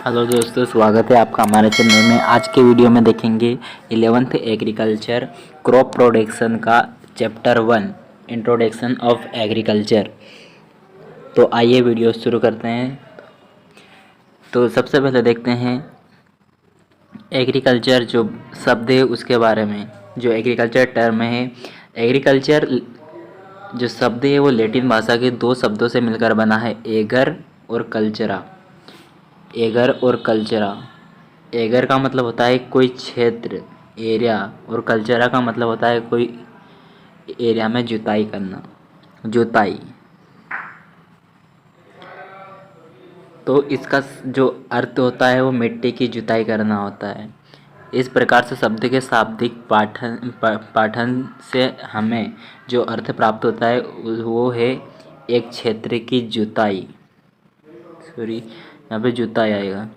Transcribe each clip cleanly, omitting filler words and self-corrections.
Hello दोस्तों, स्वागत है आपका हमारे चैनल में। आज के वीडियो में देखेंगे 11th एग्रीकल्चर क्रॉप प्रोडक्शन का चैप्टर 1 इंट्रोडक्शन ऑफ एग्रीकल्चर। तो आइए वीडियो शुरू करते हैं। तो सबसे पहले देखते हैं एग्रीकल्चर जो शब्द है उसके बारे में। जो एग्रीकल्चर टर्म है, एग्रीकल्चर जो शब्द है वो लैटिन भाषा के दो शब्दों से मिलकर बना है, एगर और कल्चरा। एगर और कल्चरा। एगर का मतलब होता है कोई क्षेत्र, एरिया, और कल्चरा का मतलब होता है कोई एरिया में जुताई करना, जुताई। तो इसका जो अर्थ होता है वो मिट्टी की जुताई करना होता है। इस प्रकार से शब्द के शाब्दिक पाठन से हमें जो अर्थ प्राप्त होता है वो है एक क्षेत्र की जुताई। सॉरी, यहाँ पे जुताई आएगा।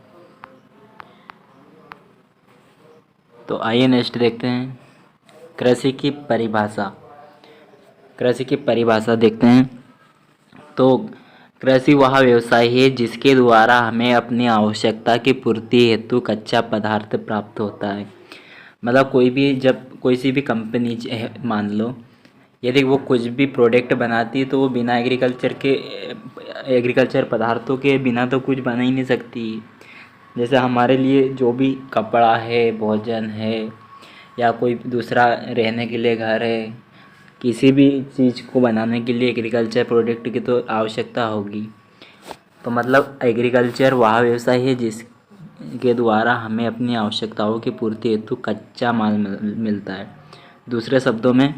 तो आइए नेक्स्ट देखते हैं कृषि की परिभाषा। कृषि की परिभाषा देखते हैं। तो कृषि वह व्यवसाय है जिसके द्वारा हमें अपनी आवश्यकता की पूर्ति हेतु कच्चा पदार्थ प्राप्त होता है। मतलब कोई सी भी कंपनी मान लो, यदि वो कुछ भी प्रोडक्ट बनाती है तो वो बिना एग्रीकल्चर पदार्थों के बिना तो कुछ बना ही नहीं सकती। जैसे हमारे लिए जो भी कपड़ा है, भोजन है, या कोई दूसरा रहने के लिए घर है, किसी भी चीज़ को बनाने के लिए एग्रीकल्चर प्रोडक्ट की तो आवश्यकता होगी। तो मतलब एग्रीकल्चर वह व्यवसाय है जिसके द्वारा हमें अपनी आवश्यकताओं की पूर्ति हेतु कच्चा माल मिलता है। दूसरे शब्दों में,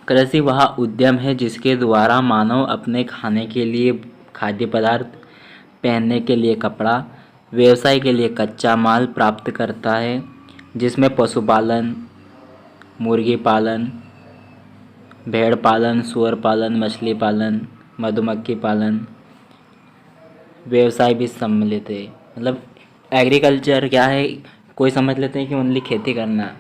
कृषि वह उद्यम है जिसके द्वारा मानव अपने खाने के लिए खाद्य पदार्थ, पहनने के लिए कपड़ा, व्यवसाय के लिए कच्चा माल प्राप्त करता है, जिसमें पशुपालन, मुर्गी पालन, भेड़ पालन, सूअर पालन, मछली पालन, मधुमक्खी पालन, व्यवसाय भी सम्मिलित है। मतलब एग्रीकल्चर क्या है, कोई समझ लेते हैं कि ओनली खेती करना।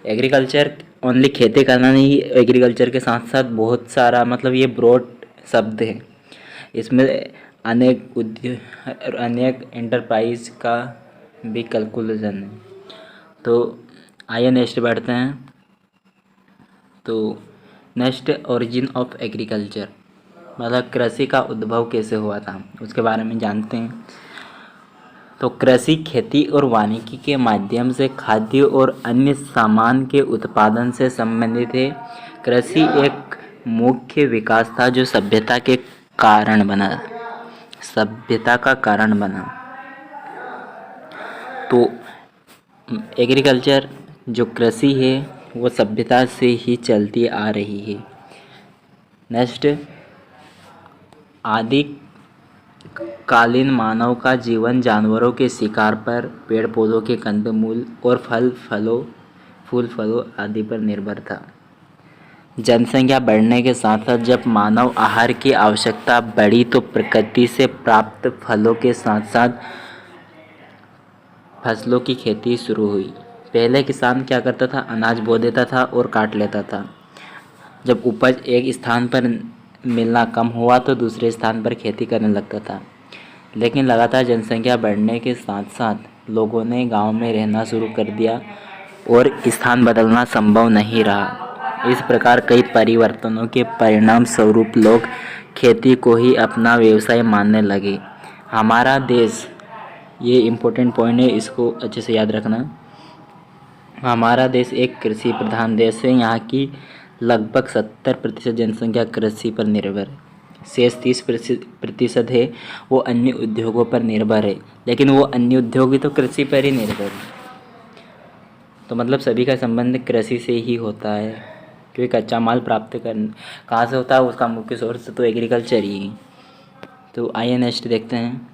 एग्रीकल्चर ओनली खेती करना नहीं, एग्रीकल्चर के साथ साथ बहुत सारा, मतलब ये ब्रॉड शब्द है, इसमें अनेक उद्योग, अनेक एंटरप्राइज का भी कैलकुलेशन है। तो आइए नेक्स्ट बढ़ते हैं। तो नेक्स्ट, ओरिजिन ऑफ एग्रीकल्चर, मतलब कृषि का उद्भव कैसे हुआ था उसके बारे में जानते हैं। तो कृषि खेती और वानिकी के माध्यम से खाद्य और अन्य सामान के उत्पादन से संबंधित है। कृषि एक मुख्य विकास था जो सभ्यता का कारण बना। तो एग्रीकल्चर जो कृषि है वो सभ्यता से ही चलती आ रही है। नेक्स्ट, आदि कालीन मानव का जीवन जानवरों के शिकार पर, पेड़ पौधों के कंदमूल और फूल फलों आदि पर निर्भर था। जनसंख्या बढ़ने के साथ साथ जब मानव आहार की आवश्यकता बढ़ी तो प्रकृति से प्राप्त फलों के साथ साथ फसलों की खेती शुरू हुई। पहले किसान क्या करता था, अनाज बो देता था और काट लेता था। जब उपज एक स्थान पर मिलना कम हुआ तो दूसरे स्थान पर खेती करने लगता था। लेकिन लगातार जनसंख्या बढ़ने के साथ साथ लोगों ने गांव में रहना शुरू कर दिया और स्थान बदलना संभव नहीं रहा। इस प्रकार कई परिवर्तनों के परिणाम स्वरूप लोग खेती को ही अपना व्यवसाय मानने लगे। हमारा देश, ये इम्पोर्टेंट पॉइंट है, इसको अच्छे से याद रखना। हमारा देश एक कृषि प्रधान देश है। यहाँ की लगभग 70% जनसंख्या कृषि पर निर्भर है। शेष 30% है वो अन्य उद्योगों पर निर्भर है, लेकिन वो अन्य उद्योग भी तो कृषि पर ही निर्भर है। तो मतलब सभी का संबंध कृषि से ही होता है, क्योंकि कच्चा माल प्राप्त करना कहाँ से होता है, उसका मुख्य सोर्स तो एग्रीकल्चर ही है। तो आइए नेक्स्ट देखते हैं।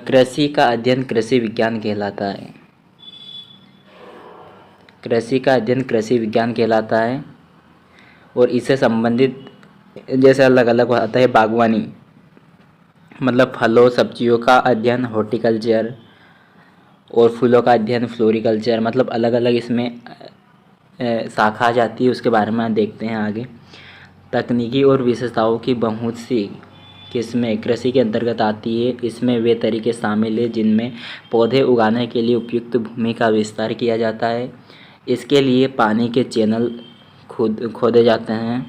कृषि का अध्ययन कृषि विज्ञान कहलाता है। कृषि का अध्ययन कृषि विज्ञान कहलाता है और इससे संबंधित जैसे अलग अलग आता है। बागवानी मतलब फलों सब्जियों का अध्ययन हॉर्टिकल्चर, और फूलों का अध्ययन फ्लोरिकल्चर। मतलब अलग अलग इसमें शाखा आ जाती है, उसके बारे में देखते हैं आगे। तकनीकी और विशेषताओं की बहुत सी किस्में कृषि के अंतर्गत आती है। इसमें वे तरीके शामिल हैं जिनमें पौधे उगाने के लिए उपयुक्त भूमि का विस्तार किया जाता है। इसके लिए पानी के चैनल खोदे जाते हैं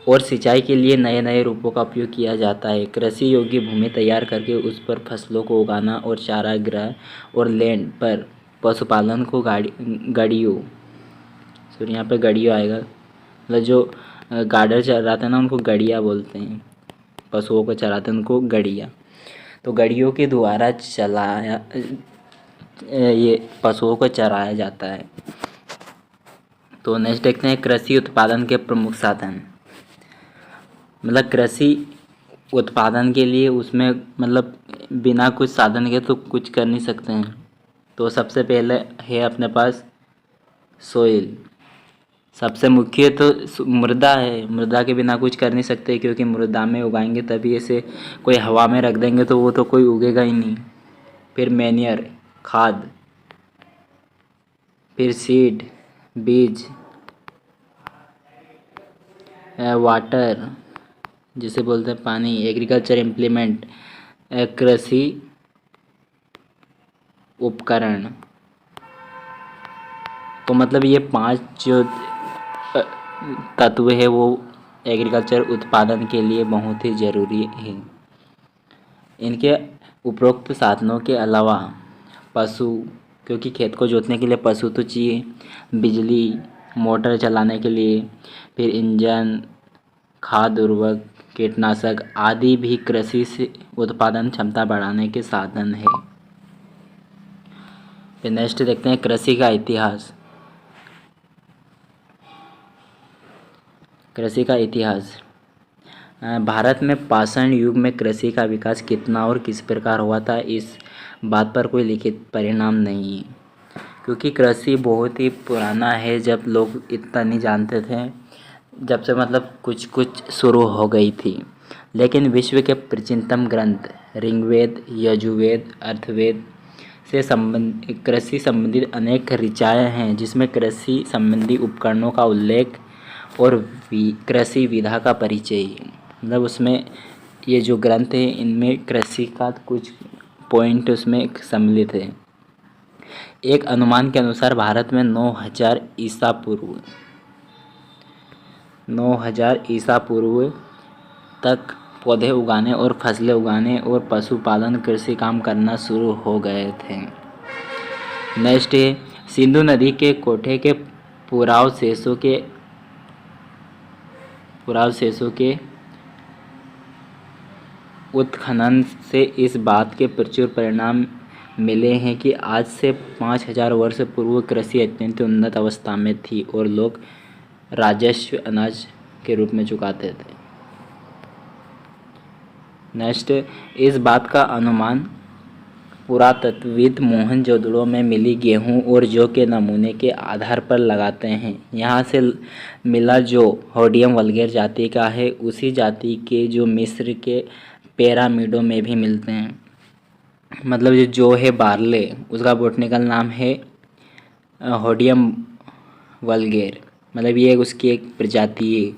और सिंचाई के लिए नए नए रूपों का उपयोग किया जाता है। कृषि योग्य भूमि तैयार करके उस पर फसलों को उगाना और चारागाह और लैंड पर पशुपालन को गाड़ियों सॉरी यहाँ पे गड़ियों आएगा, मतलब जो गार्डर चराते हैं ना उनको गड़िया बोलते हैं, पशुओं को चराते हैं उनको गड़िया। तो गड़ियों के द्वारा चलाया ये पशुओं को चराया जाता है। तो नेक्स्ट देखते हैं कृषि उत्पादन के प्रमुख साधन। मतलब कृषि उत्पादन के लिए उसमें मतलब बिना कुछ साधन के तो कुछ कर नहीं सकते हैं। तो सबसे पहले है अपने पास सोइल, सबसे मुख्य तो मृदा है। मृदा के बिना कुछ कर नहीं सकते, क्योंकि मृदा में उगाएंगे तभी। ऐसे कोई हवा में रख देंगे तो वो तो कोई उगेगा ही नहीं। फिर मैन्योर खाद, फिर सीड बीज, वाटर जिसे बोलते हैं पानी, एग्रीकल्चर इम्प्लीमेंट कृषि उपकरण। तो मतलब ये 5 जो तत्व है वो एग्रीकल्चर उत्पादन के लिए बहुत ही ज़रूरी है। इनके उपरोक्त साधनों के अलावा पशु, क्योंकि खेत को जोतने के लिए पशु तो चाहिए, बिजली मोटर चलाने के लिए, फिर इंजन, खाद, उर्वरक, कीटनाशक आदि भी कृषि से उत्पादन क्षमता बढ़ाने के साधन है। फिर नेक्स्ट देखते हैं कृषि का इतिहास। कृषि का इतिहास भारत में पाषाण युग में कृषि का विकास कितना और किस प्रकार हुआ था, इस बात पर कोई लिखित परिणाम नहीं है, क्योंकि कृषि बहुत ही पुराना है। जब लोग इतना नहीं जानते थे, जब से मतलब कुछ कुछ शुरू हो गई थी। लेकिन विश्व के प्राचीनतम ग्रंथ ऋग्वेद, यजुर्वेद, अथर्ववेद से कृषि संबंधित अनेक ऋचाएँ हैं, जिसमें कृषि संबंधी उपकरणों का उल्लेख और कृषि विधा का परिचय है। मतलब उसमें ये जो ग्रंथ है इनमें कृषि का कुछ पॉइंट उसमें सम्मिलित है। एक अनुमान के अनुसार भारत में 9000 ईसा पूर्व तक पौधे उगाने और फसलें उगाने और पशुपालन कृषि काम करना शुरू हो गए थे। नेक्स्ट है सिंधु नदी के कोठे के पुरावशेषों के उत्खनन से इस बात के प्रचुर परिणाम मिले हैं कि आज से 5000 वर्ष पूर्व कृषि अत्यंत उन्नत अवस्था में थी और लोग राजस्व अनाज के रूप में चुकाते थे। नेक्स्ट, इस बात का अनुमान पुरातत्वविद मोहनजोदड़ो में मिली गेहूं और जौ के नमूने के आधार पर लगाते हैं। यहाँ से मिला जो होडियम वल्गेर जाति का है, उसी जाति के जो मिस्र के पिरामिडों में भी मिलते हैं। मतलब ये जो है बार्ले, उसका बॉटनिकल नाम है होडियम वल्गेर, मतलब ये उसकी एक प्रजाति है।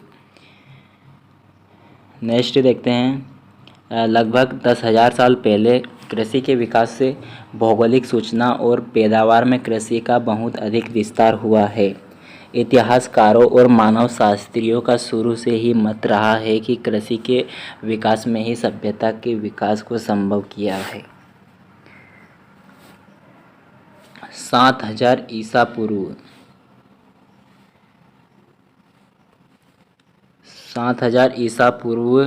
नेक्स्ट देखते हैं लगभग 10,000 साल पहले कृषि के विकास से भौगोलिक सूचना और पैदावार में कृषि का बहुत अधिक विस्तार हुआ है। इतिहासकारों और मानव शास्त्रियों का शुरू से ही मत रहा है कि कृषि के विकास में ही सभ्यता के विकास को संभव किया है। 7000 ईसा पूर्व 7000 ईसा पूर्व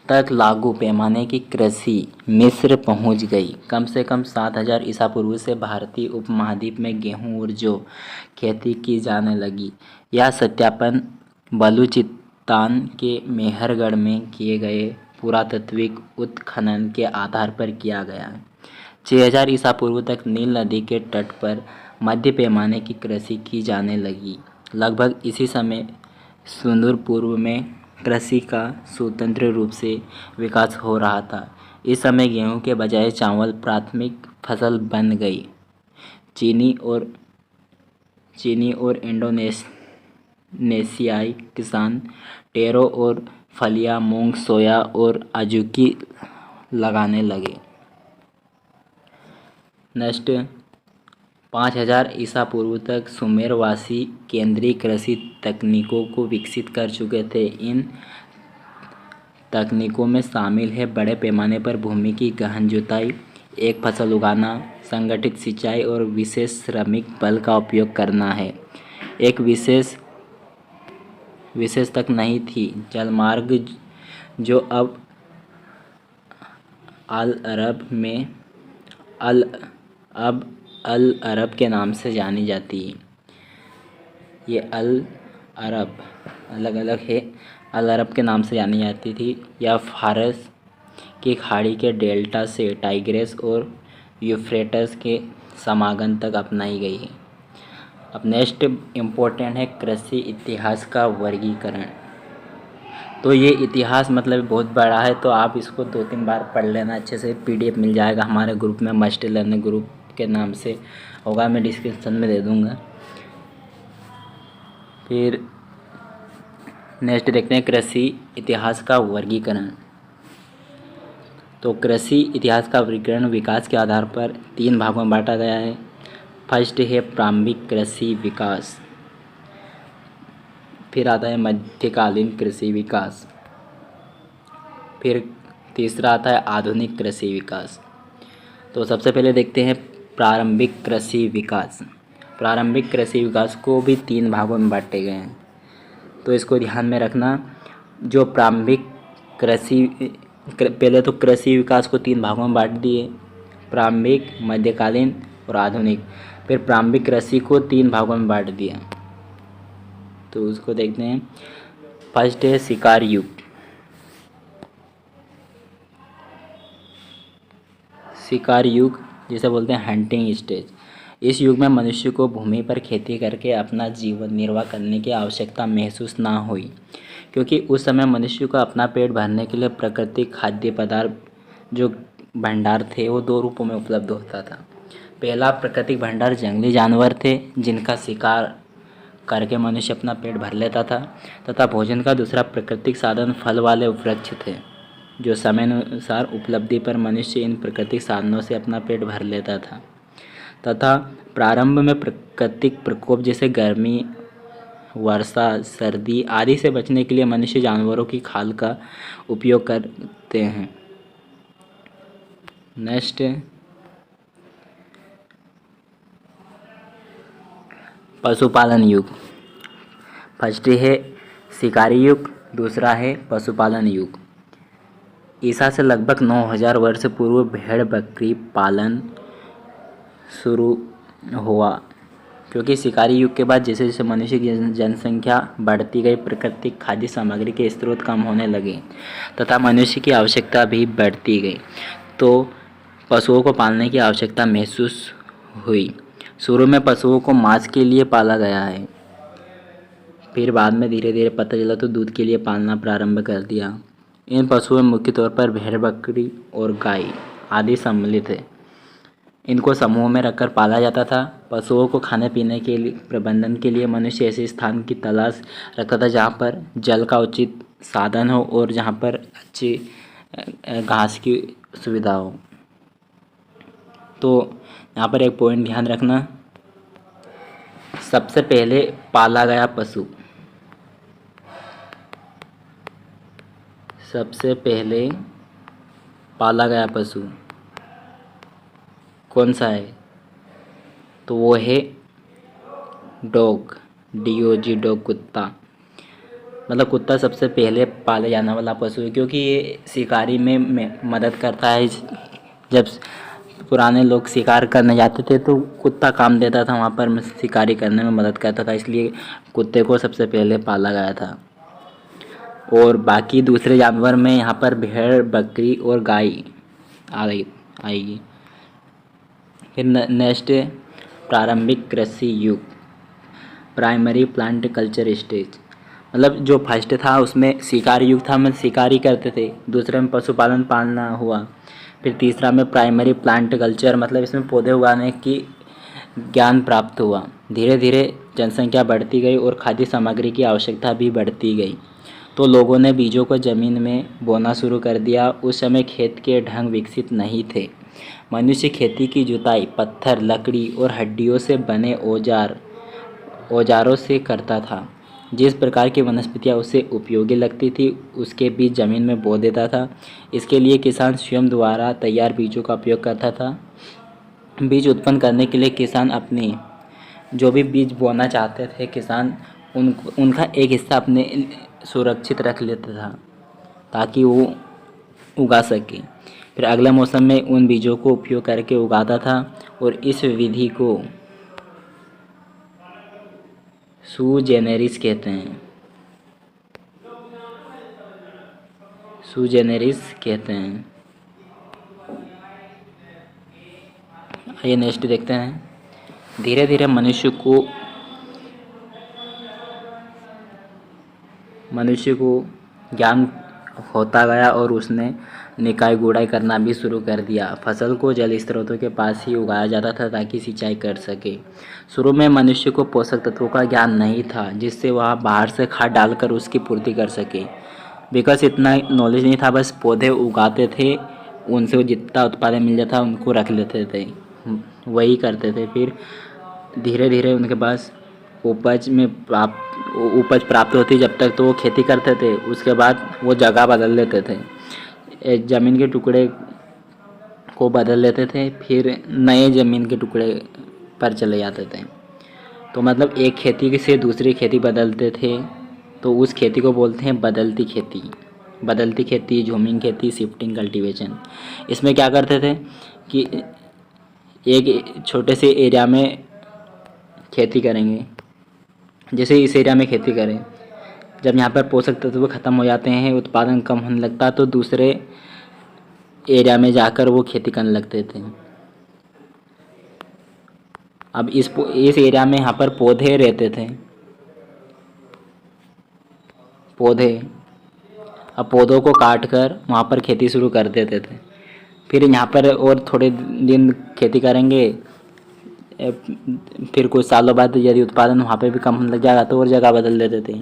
तक लागू पैमाने की कृषि मिस्र पहुंच गई। कम से कम 7000 ईसा पूर्व से भारतीय उपमहाद्वीप में गेहूं और जौ खेती की जाने लगी। यह सत्यापन बलूचिस्तान के मेहरगढ़ में किए गए पुरातात्विक उत्खनन के आधार पर किया गया। 6000 ईसा पूर्व तक नील नदी के तट पर मध्य पैमाने की कृषि की जाने लगी। लगभग इसी समय सुदूर पूर्व में कृषि का स्वतंत्र रूप से विकास हो रहा था। इस समय गेहूं के बजाय चावल प्राथमिक फसल बन गई। चीनी और इंडोनेशियाई किसान टेरो और फलियां, मूंग, सोया और अजूकी लगाने लगे। नेक्स्ट, 5000 ईसा पूर्व तक सुमेरवासी केंद्रीय कृषि तकनीकों को विकसित कर चुके थे। इन तकनीकों में शामिल है बड़े पैमाने पर भूमि की गहन जुताई, एक फसल उगाना, संगठित सिंचाई और विशेष श्रमिक बल का उपयोग करना है। एक विशेष तक नहीं थी जलमार्ग, जो अब अल अरब के नाम से जानी जाती है। ये अल अरब अलग अलग है, अल अरब के नाम से जानी जाती थी। यह फारस की खाड़ी के डेल्टा से टाइग्रिस और यूफ्रेटस के समागम तक अपनाई गई है। अब नेक्स्ट इम्पोर्टेंट है कृषि इतिहास का वर्गीकरण। तो ये इतिहास मतलब बहुत बड़ा है, तो आप इसको 2-3 बार पढ़ लेना अच्छे से। PDF मिल जाएगा हमारे ग्रुप में, मस्ट लर्न ग्रुप के नाम से होगा, मैं डिस्क्रिप्शन में दे दूँगा। फिर नेक्स्ट देखते हैं कृषि इतिहास का वर्गीकरण। तो कृषि इतिहास का वर्गीकरण विकास के आधार पर 3 भागों में बांटा गया है। फर्स्ट है प्रारंभिक कृषि विकास, फिर आता है मध्यकालीन कृषि विकास, फिर तीसरा आता है आधुनिक कृषि विकास। तो सबसे पहले देखते हैं प्रारंभिक कृषि विकास। प्रारंभिक कृषि विकास को भी 3 भागों में बांटे गए हैं, तो इसको ध्यान में रखना। जो प्रारंभिक पहले तो कृषि विकास को 3 भागों में बांट दिए, प्रारंभिक, मध्यकालीन और आधुनिक। फिर प्रारंभिक कृषि को 3 भागों में बांट दिया, तो उसको देखते हैं। फर्स्ट है शिकार युग। शिकार युग जिसे बोलते हैं हंटिंग स्टेज। इस युग में मनुष्य को भूमि पर खेती करके अपना जीवन निर्वाह करने की आवश्यकता महसूस ना हुई, क्योंकि उस समय मनुष्य को अपना पेट भरने के लिए प्राकृतिक खाद्य पदार्थ जो भंडार थे वो 2 रूपों में उपलब्ध होता था। पहला प्राकृतिक भंडार जंगली जानवर थे जिनका शिकार करके मनुष्य अपना पेट भर लेता था, तथा भोजन का दूसरा प्राकृतिक साधन फल वाले वृक्ष थे, जो समय अनुसार उपलब्धि पर मनुष्य इन प्राकृतिक साधनों से अपना पेट भर लेता था। तथा प्रारंभ में प्राकृतिक प्रकोप जैसे गर्मी, वर्षा, सर्दी आदि से बचने के लिए मनुष्य जानवरों की खाल का उपयोग करते हैं। नेक्स्ट, पशुपालन युग। फर्स्ट है शिकारी युग, दूसरा है पशुपालन युग। ईसा से लगभग 9000 वर्ष पूर्व भेड़ बकरी पालन शुरू हुआ, क्योंकि शिकारी युग के बाद जैसे जैसे मनुष्य की जनसंख्या बढ़ती गई, प्राकृतिक खाद्य सामग्री के स्रोत कम होने लगे तथा मनुष्य की आवश्यकता भी बढ़ती गई, तो पशुओं को पालने की आवश्यकता महसूस हुई। शुरू में पशुओं को मांस के लिए पाला गया है, फिर बाद में धीरे धीरे पता चला तो दूध के लिए पालना प्रारंभ कर दिया। इन पशुओं में मुख्य तौर पर भेड़, बकरी और गाय आदि सम्मिलित है। इनको समूह में रखकर पाला जाता था। पशुओं को खाने पीने के लिए प्रबंधन के लिए मनुष्य ऐसे स्थान की तलाश रखता था जहाँ पर जल का उचित साधन हो और जहाँ पर अच्छी घास की सुविधा हो। तो यहाँ पर एक पॉइंट ध्यान रखना, सबसे पहले पाला गया पशु, सबसे पहले पाला गया पशु कौन सा है, तो वो है डॉग, DOG डॉग, कुत्ता। मतलब कुत्ता सबसे पहले पाले जाने वाला पशु है, क्योंकि ये शिकारी में मदद करता है। जब पुराने लोग शिकार करने जाते थे तो कुत्ता काम देता था, वहाँ पर शिकारी करने में मदद करता था, इसलिए कुत्ते को सबसे पहले पाला गया था। और बाकी दूसरे जानवर में यहाँ पर भेड़, बकरी और गाय आएगी। फिर नेक्स्ट प्रारंभिक कृषि युग, प्राइमरी प्लांट कल्चर स्टेज। मतलब जो फर्स्ट था उसमें शिकारी युग था, मतलब शिकारी करते थे। दूसरे में पशुपालन पालना हुआ। फिर तीसरा में प्राइमरी प्लांट कल्चर, मतलब इसमें पौधे उगाने की ज्ञान प्राप्त हुआ। धीरे धीरे जनसंख्या बढ़ती गई और खाद्य सामग्री की आवश्यकता भी बढ़ती गई। तो लोगों ने बीजों को ज़मीन में बोना शुरू कर दिया। उस समय खेत के ढंग विकसित नहीं थे। मनुष्य खेती की जुताई पत्थर, लकड़ी और हड्डियों से बने औजारों से करता था। जिस प्रकार की वनस्पतियाँ उसे उपयोगी लगती थी उसके बीज ज़मीन में बो देता था। इसके लिए किसान स्वयं द्वारा तैयार बीजों का उपयोग करता था। बीज उत्पन्न करने के लिए किसान अपने जो भी बीज बोना चाहते थे, किसान उनका एक हिस्सा अपने सुरक्षित रख लेता था ताकि वो उगा सके। फिर अगले मौसम में उन बीजों को उपयोग करके उगाता था और इस विधि को सूजेनेरिस कहते हैं। आइए नेक्स्ट देखते हैं। धीरे धीरे मनुष्य को ज्ञान होता गया और उसने निकाय गुड़ाई करना भी शुरू कर दिया। फसल को जल स्रोतों के पास ही उगाया जाता था ताकि सिंचाई कर सके। शुरू में मनुष्य को पोषक तत्वों का ज्ञान नहीं था जिससे वह बाहर से खाद डालकर उसकी पूर्ति कर सके। बिकॉज इतना नॉलेज नहीं था, बस पौधे उगाते थे, उनसे जितना उत्पादन मिल जाता उनको रख लेते थे, वही करते थे। फिर धीरे धीरे उनके पास उपज प्राप्त होती जब तक तो वो खेती करते थे। उसके बाद वो जगह बदल लेते थे, ज़मीन के टुकड़े को बदल लेते थे, फिर नए ज़मीन के टुकड़े पर चले जाते थे। तो मतलब एक खेती से दूसरी खेती बदलते थे, तो उस खेती को बोलते हैं बदलती खेती, झूमिंग खेती, शिफ्टिंग कल्टीवेशन। इसमें क्या करते थे कि एक छोटे से एरिया में खेती करेंगे, जैसे इस एरिया में खेती करें, जब यहाँ पर पोषक तत्व खत्म हो जाते हैं, उत्पादन कम होने लगता है, तो दूसरे एरिया में जाकर वो खेती करने लगते थे। अब इस एरिया में यहाँ पर पौधे रहते थे, अब पौधों को काट कर वहाँ पर खेती शुरू कर देते थे। फिर यहाँ पर और थोड़े दिन खेती करेंगे, फिर कुछ सालों बाद यदि उत्पादन वहाँ पे भी कम होने लग जाएगा तो और जगह बदल देते थे।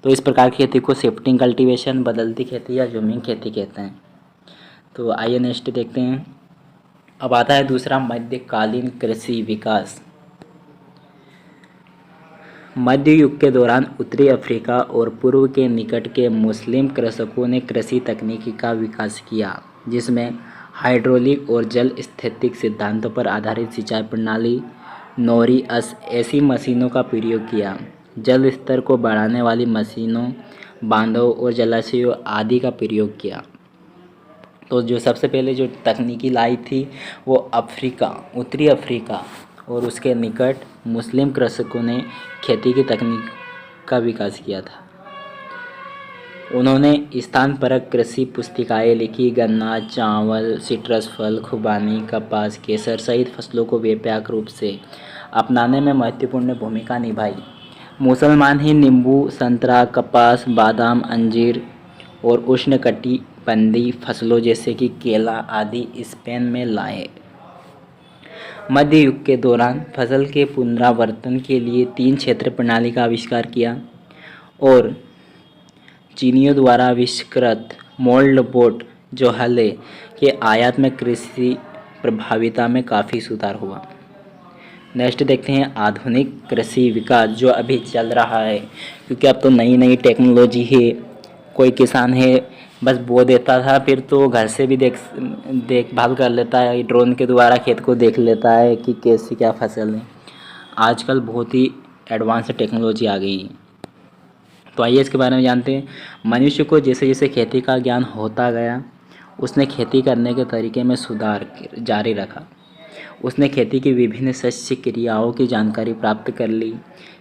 तो इस प्रकार की खेती को शिफ्टिंग कल्टीवेशन, बदलती खेती या झूमिंग खेती कहते हैं। तो आइए नेक्स्ट देखते हैं। अब आता है दूसरा, मध्यकालीन कृषि विकास। मध्य युग के दौरान उत्तरी अफ्रीका और पूर्व के निकट के मुस्लिम कृषकों ने कृषि तकनीकी का विकास किया, जिसमें हाइड्रोलिक और जल स्थैतिक सिद्धांतों पर आधारित सिंचाई प्रणाली, नोरी ऐसी मशीनों का प्रयोग किया। जल स्तर को बढ़ाने वाली मशीनों, बांधों और जलाशयों आदि का प्रयोग किया। तो जो सबसे पहले जो तकनीकी लाई थी वो उत्तरी अफ्रीका और उसके निकट मुस्लिम कृषकों ने खेती की तकनीक का विकास किया था। उन्होंने स्थानपरक कृषि पुस्तिकाएँ लिखी, गन्ना, चावल, सिट्रस फल, खुबानी, कपास, केसर सहित फसलों को व्यापक रूप से अपनाने में महत्वपूर्ण भूमिका निभाई। मुसलमान ही नींबू, संतरा, कपास, बादाम, अंजीर और उष्णकटिबंधीय फसलों जैसे कि केला आदि स्पेन में लाए। मध्य युग के दौरान फसल के पुनरावर्तन के लिए 3 क्षेत्र प्रणाली का आविष्कार किया और चीनियों द्वारा आविष्कृत मोल्ड बोट जोहले के आयात में कृषि प्रभाविता में काफ़ी सुधार हुआ। नेक्स्ट देखते हैं आधुनिक कृषि विकास, जो अभी चल रहा है, क्योंकि अब तो नई नई टेक्नोलॉजी है। कोई किसान है बस बो देता था, फिर तो घर से भी देखभाल कर लेता है, ड्रोन के द्वारा खेत को देख लेता है कि कैसी क्या फसल है। आजकल बहुत ही एडवांस टेक्नोलॉजी आ गई है। तो आइए इसके बारे में जानते हैं। मनुष्य को जैसे जैसे खेती का ज्ञान होता गया, उसने खेती करने के तरीके में सुधार जारी रखा। उसने खेती की विभिन्न शस्य क्रियाओं की जानकारी प्राप्त कर ली।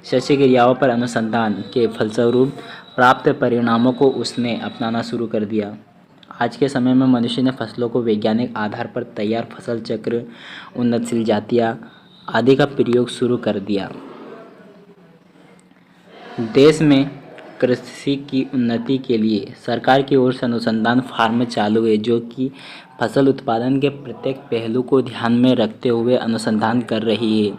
शस्य क्रियाओं पर अनुसंधान के फलस्वरूप प्राप्त परिणामों को उसने अपनाना शुरू कर दिया। आज के समय में मनुष्य ने फसलों को वैज्ञानिक आधार पर तैयार फसल चक्र, उन्नतशील जातियाँ आदि का प्रयोग शुरू कर दिया। देश में कृषि की उन्नति के लिए सरकार की ओर से अनुसंधान फार्म चालू है, जो कि फसल उत्पादन के प्रत्येक पहलू को ध्यान में रखते हुए अनुसंधान कर रही है।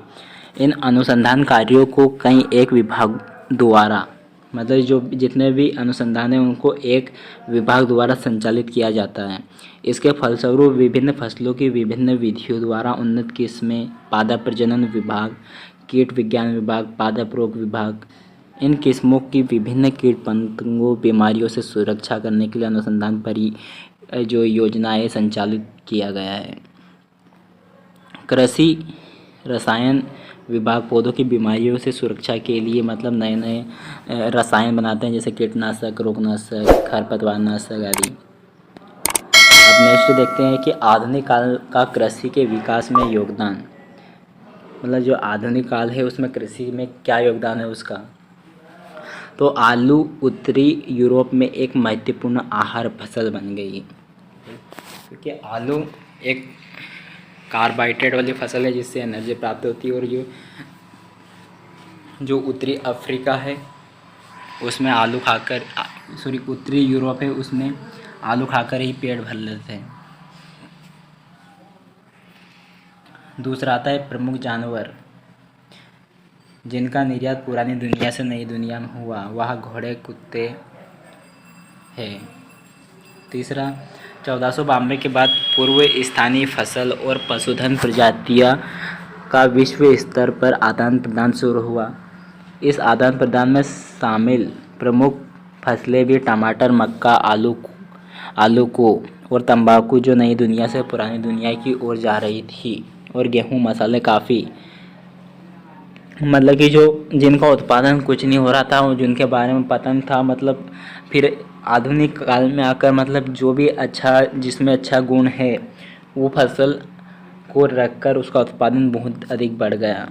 इन अनुसंधान कार्यों को कई एक विभाग द्वारा मतलब जो जितने भी अनुसंधान हैं उनको एक विभाग द्वारा संचालित किया जाता है। इसके फलस्वरूप विभिन्न फसलों की विभिन्न विधियों द्वारा उन्नत किस्में, पादप प्रजनन विभाग, कीट विज्ञान विभाग, पादप रोग विभाग, इन किस्मों की विभिन्न कीट पतंगों बीमारियों से सुरक्षा करने के लिए अनुसंधान जो योजनाएं संचालित किया गया है। कृषि रसायन विभाग पौधों की बीमारियों से सुरक्षा के लिए मतलब नए नए रसायन बनाते हैं, जैसे कीटनाशक, रोगनाशक, खरपतवारनाशक आदि। अब नेक्स्ट देखते हैं कि आधुनिक काल का कृषि के विकास में योगदान, मतलब जो आधुनिक काल है उसमें कृषि में क्या योगदान है उसका। तो आलू उत्तरी यूरोप में एक महत्वपूर्ण आहार फसल बन गई, क्योंकि आलू एक कार्बोहाइड्रेट वाली फसल है जिससे एनर्जी प्राप्त होती है। और जो उत्तरी अफ्रीका है उसमें आलू खाकर, उत्तरी यूरोप है उसमें आलू खाकर ही पेट भर लेते हैं। दूसरा आता है प्रमुख जानवर जिनका निर्यात पुरानी दुनिया से नई दुनिया में हुआ, वह घोड़े कुत्ते है। तीसरा 1492 के बाद पूर्व स्थानीय फसल और पशुधन प्रजातियां का विश्व स्तर पर आदान प्रदान शुरू हुआ। इस आदान प्रदान में शामिल प्रमुख फसलें भी टमाटर, मक्का, आलू को और तंबाकू जो नई दुनिया से पुरानी दुनिया की ओर जा रही थी, और गेहूं, मसाले, काफ़ी, मतलब कि जो जिनका उत्पादन कुछ नहीं हो रहा था और जिनके बारे में पता नहीं था, मतलब फिर आधुनिक काल में आकर मतलब जो भी अच्छा, जिसमें अच्छा गुण है वो फसल को रखकर उसका उत्पादन बहुत अधिक बढ़ गया।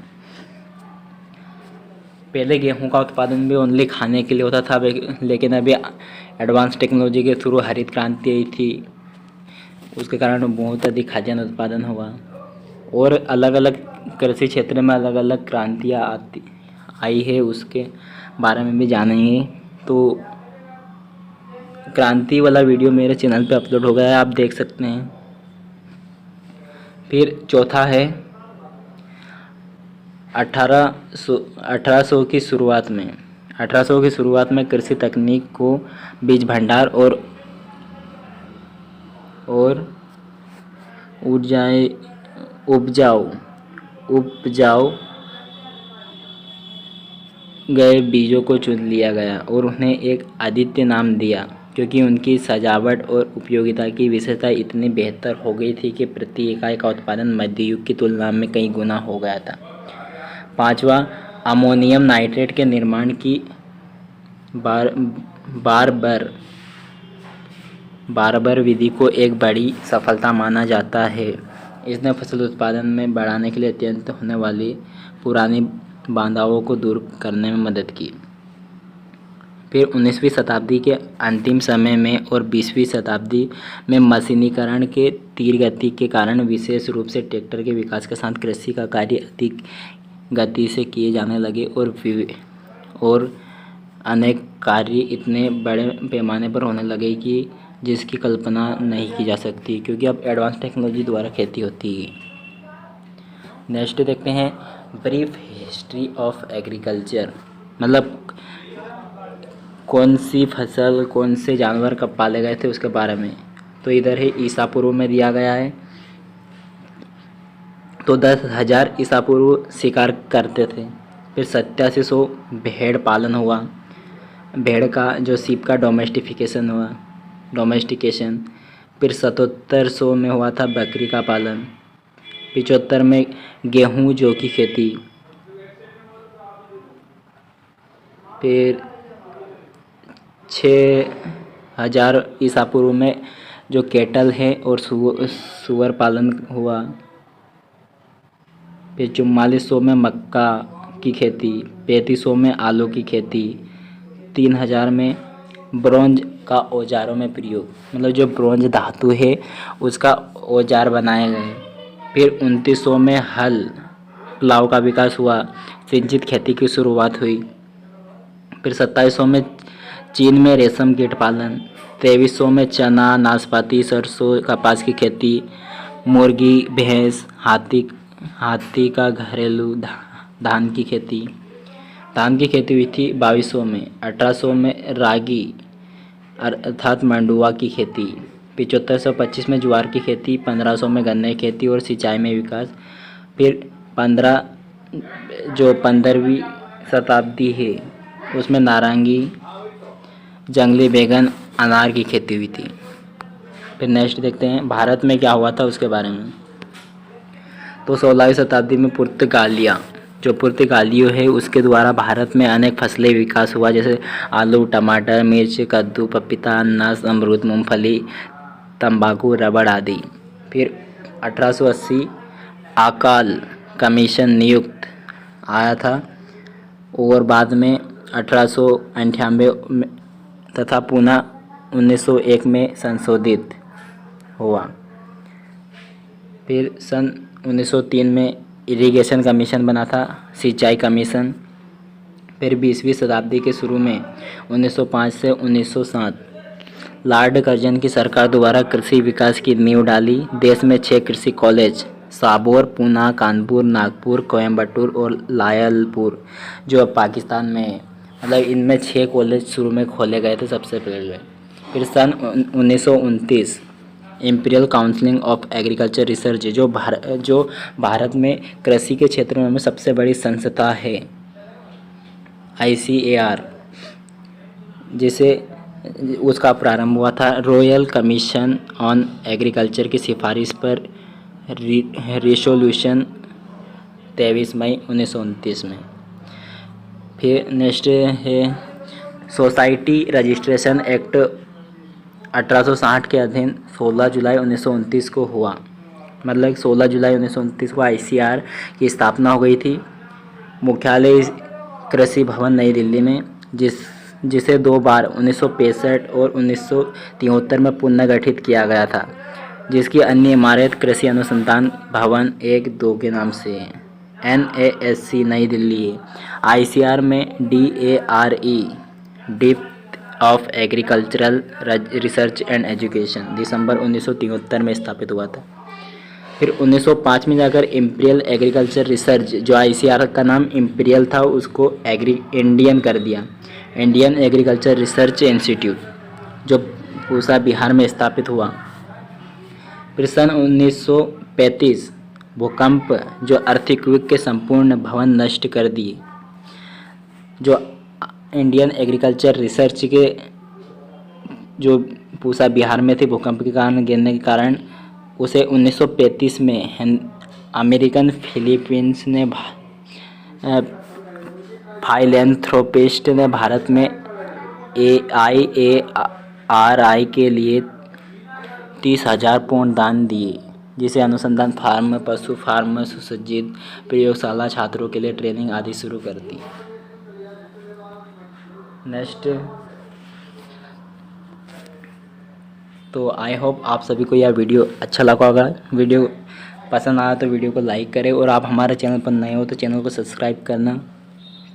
पहले गेहूं का उत्पादन भी ओनली खाने के लिए होता था, लेकिन अभी एडवांस टेक्नोलॉजी के थ्रू हरित क्रांति आई थी, उसके कारण बहुत अधिक खाद्यान्न उत्पादन हुआ। और अलग अलग कृषि क्षेत्र में अलग अलग क्रांतियाँ आई है, उसके बारे में भी जानेंगे। तो क्रांति वाला वीडियो मेरे चैनल पे अपलोड हो गया है, आप देख सकते हैं। फिर चौथा है 1800 की शुरुआत में कृषि तकनीक को बीज भंडार और उपजाऊ गए बीजों को चुन लिया गया और उन्हें एक आदित्य नाम दिया, क्योंकि उनकी सजावट और उपयोगिता की विशेषता इतनी बेहतर हो गई थी कि प्रति इकाई का उत्पादन मध्य युग की तुलना में कई गुना हो गया था। पांचवा, अमोनियम नाइट्रेट के निर्माण की बारबर विधि को एक बड़ी सफलता माना जाता है। इसने फसल उत्पादन में बढ़ाने के लिए अत्यंत होने वाली पुरानी बाधाओं को दूर करने में मदद की। फिर 19वीं शताब्दी के अंतिम समय में और 20वीं शताब्दी में मशीनीकरण के तीव्र गति के कारण, विशेष रूप से ट्रैक्टर के विकास के साथ, कृषि का कार्य अधिक गति से किए जाने लगे और अनेक कार्य इतने बड़े पैमाने पर होने लगे कि जिसकी कल्पना नहीं की जा सकती, क्योंकि अब एडवांस टेक्नोलॉजी द्वारा खेती होती है। नेक्स्ट देखते हैं ब्रीफ हिस्ट्री ऑफ एग्रीकल्चर, मतलब कौन सी फसल, कौन से जानवर कब पाले गए थे उसके बारे में। तो इधर है ईसा पूर्व में दिया गया है। तो 10,000 ईसा पूर्व शिकार करते थे। फिर 8700 भेड़ पालन हुआ, भेड़ का जो सीप का डोमेस्टिकेशन। फिर 7700 में हुआ था बकरी का पालन। 75 में गेहूं जौ की खेती। फिर 6000 ईसा पूर्व में जो केटल है और सुअर पालन हुआ। फिर 4400 में मक्का की खेती। 3500 में आलू की खेती। 3000 में ब्रोंज का औजारों में प्रयोग, मतलब जो ब्रोंज धातु है उसका औजार बनाए गए। फिर 2900 में हल प्लाव का विकास हुआ, सिंचित खेती की शुरुआत हुई। फिर 2700 में चीन में रेशम कीट पालन। 2300 में चना, नाशपाती, सरसों, कपास की खेती। मुर्गी, भैंस, हाथी का घरेलू धान की खेती। धान की खेती हुई थी 2200 में। 1800 में रागी अर्थात मंडुआ की खेती। 7525 में ज्वार की खेती। 1500 में गन्ने की खेती और सिंचाई में विकास। फिर 15वीं शताब्दी है उसमें नारंगी, जंगली बैगन, अनार की खेती हुई थी। फिर नेक्स्ट देखते हैं भारत में क्या हुआ था उसके बारे में। तो 16वीं शताब्दी में पुर्तगालियों है उसके द्वारा भारत में अनेक फसलें विकास हुआ, जैसे आलू, टमाटर, मिर्च, कद्दू, पपीता, अनानास, अमरूद, मूंगफली, तंबाकू, रबड़ आदि। फिर 1880 अकाल कमीशन नियुक्त आया था और बाद में 1898 तथा पुनः 1901 में संशोधित हुआ। फिर सन 1903 में इरिगेशन कमीशन बना था, सिंचाई कमीशन। फिर 20वीं शताब्दी के शुरू में 1905 से 1907 लॉर्ड कर्जन की सरकार द्वारा कृषि विकास की नींव डाली। देश में 6 कृषि कॉलेज साबोर, पूना, कानपुर, नागपुर, कोयम्बटूर और लायलपुर जो अब पाकिस्तान में है, मतलब इनमें 6 कॉलेज शुरू में खोले गए थे सबसे पहले। फिर सन 1929 imperial council of agriculture research जो भारत में कृषि के क्षेत्र में सबसे बड़ी संस्था है, ICAR, जिसे उसका प्रारंभ हुआ था रॉयल कमीशन ऑन एग्रीकल्चर की सिफारिश पर रिसोल्यूशन 23 मई 1929 में। फिर नेक्स्ट है सोसाइटी रजिस्ट्रेशन एक्ट 1860 के अधीन 16 जुलाई 1929 को हुआ, मतलब 16 जुलाई 1929 को ICAR की स्थापना हो गई थी। मुख्यालय कृषि भवन नई दिल्ली में, जिसे 2 बार 1965 और 1973 में पुनर्गठित किया गया था, जिसकी अन्य इमारत कृषि अनुसंधान भवन 1-2 के नाम से है। NASC नई दिल्ली है। ICAR में DARE department of agricultural research and education दिसंबर 1973 में स्थापित हुआ था। फिर 1905 में जाकर इंपीरियल एग्रीकल्चर रिसर्च, जो ICAR का नाम इंपीरियल था उसको इंडियन कर दिया, इंडियन एग्रीकल्चर रिसर्च इंस्टीट्यूट, जो पूसा बिहार में स्थापित हुआ। फिर सन 1935 भूकंप जो अर्थक्वेक के संपूर्ण भवन नष्ट कर दिए, जो इंडियन एग्रीकल्चर रिसर्च के जो पूसा बिहार में थे भूकंप के कारण गिरने के कारण, उसे 1935 में अमेरिकन फिलीपींस ने फाइलेंथ्रोपिस्ट ने भारत में IARI के लिए 30,000 पाउंड दान दिए, जिसे अनुसंधान फार्म, पशु फार्म, सुसज्जित प्रयोगशाला, छात्रों के लिए ट्रेनिंग आदि शुरू कर दी। नेक्स्ट, तो आई होप आप सभी को यह वीडियो अच्छा लगा होगा। वीडियो पसंद आया तो वीडियो को लाइक करें और आप हमारे चैनल पर नए हो तो चैनल को सब्सक्राइब करना।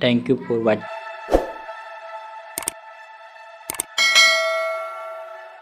Thank you for watching.